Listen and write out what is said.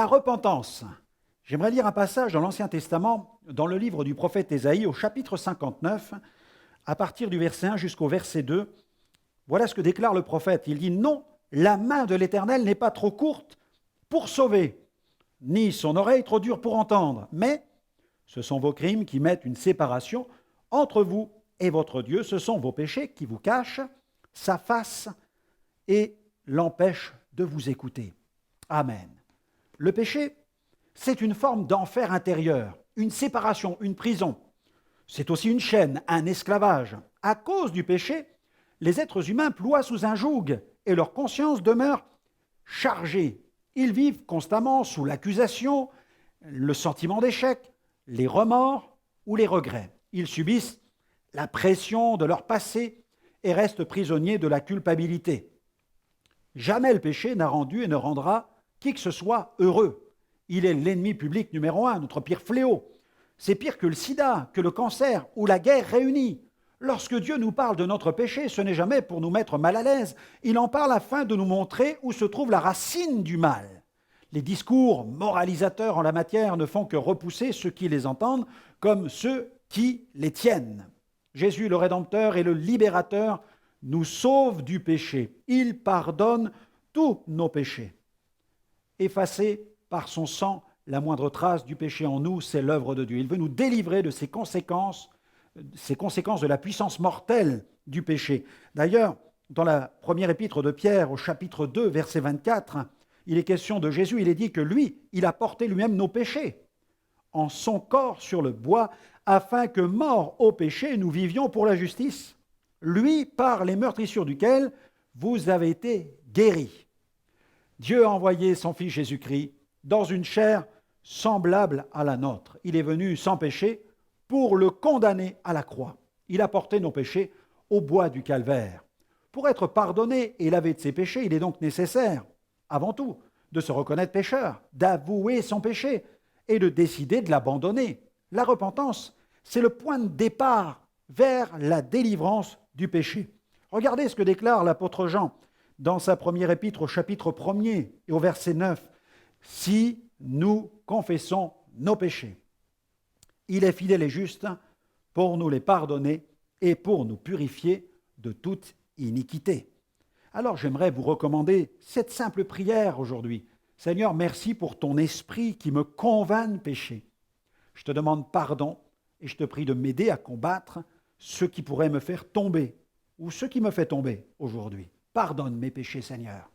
repentance. J'aimerais lire un passage dans l'Ancien Testament, dans le livre du prophète Ésaïe, au chapitre 59, à partir du verset 1 jusqu'au verset 2. Voilà ce que déclare le prophète. Il dit « Non, la main de l'Éternel n'est pas trop courte pour sauver, ni son oreille trop dure pour entendre, mais ce sont vos crimes qui mettent une séparation entre vous et votre Dieu, ce sont vos péchés qui vous cachent sa face et l'empêchent de vous écouter. » Amen. Le péché, c'est une forme d'enfer intérieur, une séparation, une prison. C'est aussi une chaîne, un esclavage. À cause du péché, les êtres humains ploient sous un joug et leur conscience demeure chargée. Ils vivent constamment sous l'accusation, le sentiment d'échec, les remords ou les regrets. Ils subissent la pression de leur passé et restent prisonniers de la culpabilité. Jamais le péché n'a rendu et ne rendra qui que ce soit heureux. Il est l'ennemi public numéro 1, notre pire fléau. C'est pire que le sida, que le cancer ou la guerre réunis. Lorsque Dieu nous parle de notre péché, ce n'est jamais pour nous mettre mal à l'aise. Il en parle afin de nous montrer où se trouve la racine du mal. Les discours moralisateurs en la matière ne font que repousser ceux qui les entendent comme ceux qui les tiennent. Jésus, le Rédempteur et le Libérateur, nous sauve du péché. Il pardonne tous nos péchés. Effacer par son sang la moindre trace du péché en nous, c'est l'œuvre de Dieu. Il veut nous délivrer de ces conséquences de la puissance mortelle du péché. D'ailleurs, dans la première épître de Pierre, au chapitre 2, verset 24, il est question de Jésus. Il est dit que lui, il a porté lui-même nos péchés en son corps sur le bois, afin que, morts au péché, nous vivions pour la justice. Lui, par les meurtrissures duquel vous avez été guéris. Dieu a envoyé son Fils Jésus-Christ dans une chair semblable à la nôtre. Il est venu sans péché pour le condamner à la croix. Il a porté nos péchés au bois du calvaire. Pour être pardonné et lavé de ses péchés, il est donc nécessaire, avant tout, de se reconnaître pécheur, d'avouer son péché et de décider de l'abandonner. La repentance, c'est le point de départ vers la délivrance du péché. Regardez ce que déclare l'apôtre Jean dans sa première épître au chapitre 1er et au verset 9. « Si nous confessons nos péchés, il est fidèle et juste pour nous les pardonner et pour nous purifier de toute iniquité. » Alors j'aimerais vous recommander cette simple prière aujourd'hui. « Seigneur, merci pour ton esprit qui me convainc de péché. Je te demande pardon et je te prie de m'aider à combattre ce qui pourrait me faire tomber ou ce qui me fait tomber aujourd'hui. Pardonne mes péchés, Seigneur. »